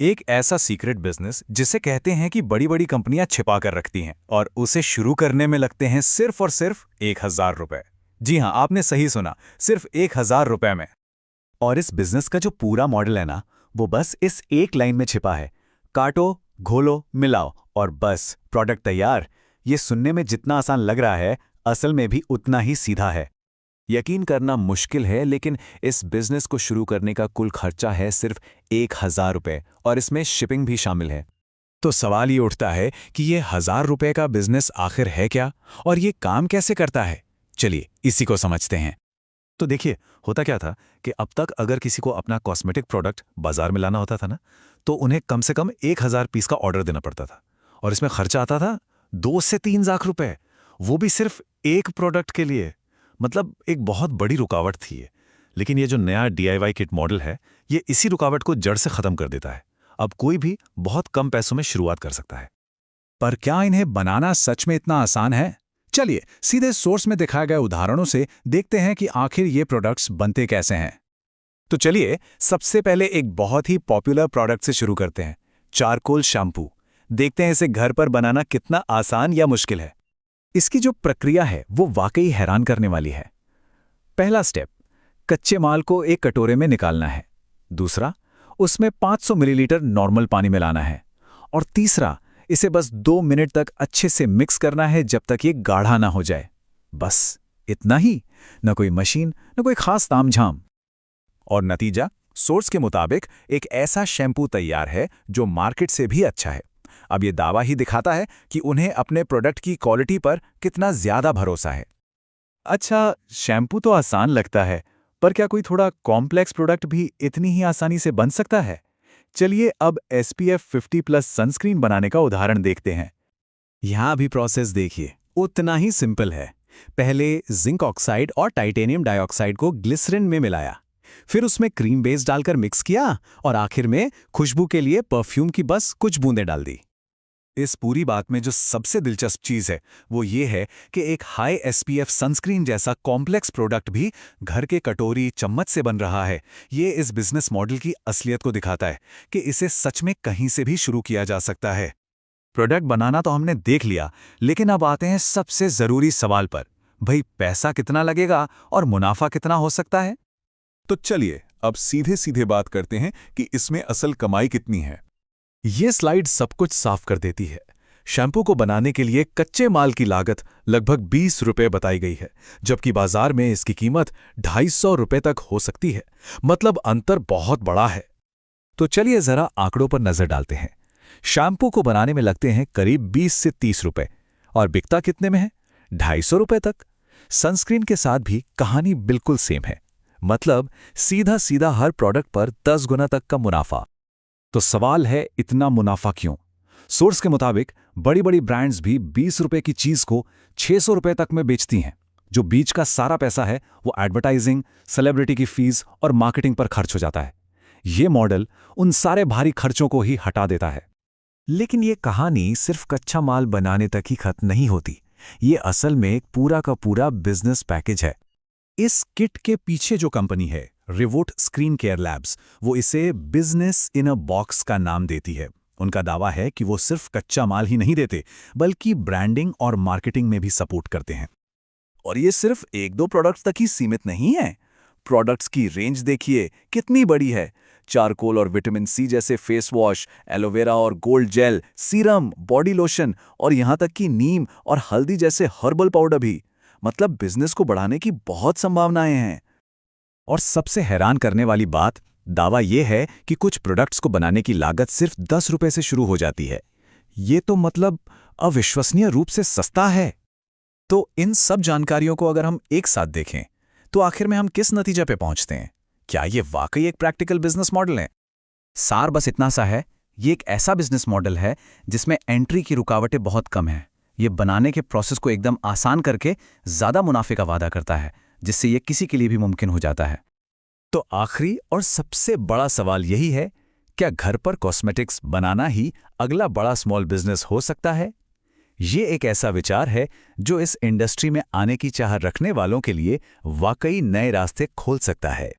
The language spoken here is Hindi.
एक ऐसा सीक्रेट बिजनेस जिसे कहते हैं कि बड़ी बड़ी कंपनियां छिपा कर रखती हैं और उसे शुरू करने में लगते हैं सिर्फ और सिर्फ 1,000 रुपए। जी हाँ, आपने सही सुना, सिर्फ 1,000 रुपए में। और इस बिजनेस का जो पूरा मॉडल है ना, वो बस इस एक लाइन में छिपा है। काटो, घोलो, मिलाओ और बस प्रोडक्ट तैयार। ये सुनने में जितना आसान लग रहा है, असल में भी उतना ही सीधा है। यकीन करना मुश्किल है, लेकिन इस बिजनेस को शुरू करने का कुल खर्चा है सिर्फ 1,000 रुपए और इसमें शिपिंग भी शामिल है। तो सवाल ये उठता है कि ये 1,000 रुपए का बिजनेस आखिर है क्या और ये काम कैसे करता है। चलिए इसी को समझते हैं। तो देखिए, होता क्या था कि अब तक अगर किसी को अपना कॉस्मेटिक प्रोडक्ट बाजार में लाना होता था ना, तो उन्हें कम से कम 1,000 पीस का ऑर्डर देना पड़ता था और इसमें खर्चा आता था 2 से 3 लाख रुपए, वो भी सिर्फ एक प्रोडक्ट के लिए। मतलब एक बहुत बड़ी रुकावट थी ये। लेकिन ये जो नया DIY किट मॉडल है, ये इसी रुकावट को जड़ से खत्म कर देता है। अब कोई भी बहुत कम पैसों में शुरुआत कर सकता है। पर क्या इन्हें बनाना सच में इतना आसान है? चलिए सीधे सोर्स में दिखाए गए उदाहरणों से देखते हैं कि आखिर ये प्रोडक्ट्स बनते कैसे हैं। तो चलिए सबसे पहले एक बहुत ही पॉपुलर प्रोडक्ट से शुरू करते हैं, चारकोल शैम्पू। देखते हैं इसे घर पर बनाना कितना आसान या मुश्किल है। इसकी जो प्रक्रिया है वो वाकई हैरान करने वाली है। पहला स्टेप, कच्चे माल को एक कटोरे में निकालना है। दूसरा, उसमें 500 मिलीलीटर नॉर्मल पानी मिलाना है। और तीसरा, इसे बस 2 मिनट तक अच्छे से मिक्स करना है जब तक ये गाढ़ा ना हो जाए। बस इतना ही, न कोई मशीन, न कोई खास तामझाम। और नतीजा सोर्स के मुताबिक एक ऐसा शैम्पू तैयार है जो मार्केट से भी अच्छा है। अब ये दावा ही दिखाता है कि उन्हें अपने प्रोडक्ट की क्वालिटी पर कितना ज्यादा भरोसा है। अच्छा, शैम्पू तो आसान लगता है, पर क्या कोई थोड़ा कॉम्प्लेक्स प्रोडक्ट भी इतनी ही आसानी से बन सकता है? चलिए अब SPF 50+ सनस्क्रीन बनाने का उदाहरण देखते हैं। यहां भी प्रोसेस देखिए, उतना ही सिंपल है। पहले जिंक ऑक्साइड और टाइटेनियम डाइऑक्साइड को ग्लिसरीन में मिलाया, फिर उसमें क्रीम बेस डालकर मिक्स किया और आखिर में खुशबू के लिए परफ्यूम की बस कुछ बूंदें डाल दी। इस पूरी बात में जो सबसे दिलचस्प चीज है वो ये है कि एक हाई SPF सनस्क्रीन जैसा कॉम्प्लेक्स प्रोडक्ट भी घर के कटोरी चम्मच से बन रहा है। ये इस बिजनेस मॉडल की असलियत को दिखाता है कि इसे सच में कहीं से भी शुरू किया जा सकता है। प्रोडक्ट बनाना तो हमने देख लिया, लेकिन अब आते हैं सबसे जरूरी सवाल पर। भाई, पैसा कितना लगेगा और मुनाफा कितना हो सकता है? तो चलिए अब सीधे सीधे बात करते हैं कि इसमें असल कमाई कितनी है। ये स्लाइड सब कुछ साफ कर देती है। शैम्पू को बनाने के लिए कच्चे माल की लागत लगभग 20 रुपए बताई गई है, जबकि बाजार में इसकी कीमत 250 रुपए तक हो सकती है। मतलब अंतर बहुत बड़ा है। तो चलिए जरा आंकड़ों पर नजर डालते हैं। शैम्पू को बनाने में लगते हैं करीब 20 से 30 रुपए और बिकता कितने में है? 250 रुपए तक। सनस्क्रीन के साथ भी कहानी बिल्कुल सेम है। मतलब सीधा सीधा हर प्रोडक्ट पर 10 गुना तक का मुनाफा। तो सवाल है, इतना मुनाफा क्यों? सोर्स के मुताबिक बड़ी बड़ी ब्रांड्स भी 20 रुपए की चीज को 600 रुपए तक में बेचती हैं। जो बीच का सारा पैसा है वो एडवर्टाइजिंग, सेलिब्रिटी की फीस और मार्केटिंग पर खर्च हो जाता है। ये मॉडल उन सारे भारी खर्चों को ही हटा देता है। लेकिन ये कहानी सिर्फ कच्चा माल बनाने तक ही खत्म नहीं होती। ये असल में एक पूरा का पूरा बिजनेस पैकेज है। इस किट के पीछे जो कंपनी है, रिवोट स्क्रीन केयर लैब्स, वो इसे बिजनेस इन अ बॉक्स का नाम देती है। उनका दावा है कि वो सिर्फ कच्चा माल ही नहीं देते, बल्कि ब्रांडिंग और मार्केटिंग में भी सपोर्ट करते हैं। और ये सिर्फ 1-2 प्रोडक्ट्स तक ही सीमित नहीं है। प्रोडक्ट्स की रेंज देखिए कितनी बड़ी है। चारकोल और विटामिन C जैसे फेस वॉश, एलोवेरा और gold gel, serum, body lotion और यहाँ तक कि नीम और हल्दी जैसे हर्बल पाउडर भी। मतलब बिजनेस को बढ़ाने की बहुत संभावनाएं हैं। और सबसे हैरान करने वाली बात, दावा यह है कि कुछ प्रोडक्ट्स को बनाने की लागत सिर्फ 10 रुपए से शुरू हो जाती है। ये तो मतलब अविश्वसनीय रूप से सस्ता है। तो इन सब जानकारियों को अगर हम एक साथ देखें, तो आखिर में हम किस नतीजे पे पहुंचते हैं? क्या ये वाकई एक प्रैक्टिकल बिजनेस मॉडल है? सार बस इतना सा है, ये एक ऐसा बिजनेस मॉडल है जिसमें एंट्री की रुकावटें बहुत कम हैं। ये बनाने के प्रोसेस को एकदम आसान करके ज्यादा मुनाफे का वादा करता है, जिससे ये किसी के लिए भी मुमकिन हो जाता है। तो आखिरी और सबसे बड़ा सवाल यही है, क्या घर पर कॉस्मेटिक्स बनाना ही अगला बड़ा स्मॉल बिजनेस हो सकता है? ये एक ऐसा विचार है जो इस इंडस्ट्री में आने की चाह रखने वालों के लिए वाकई नए रास्ते खोल सकता है।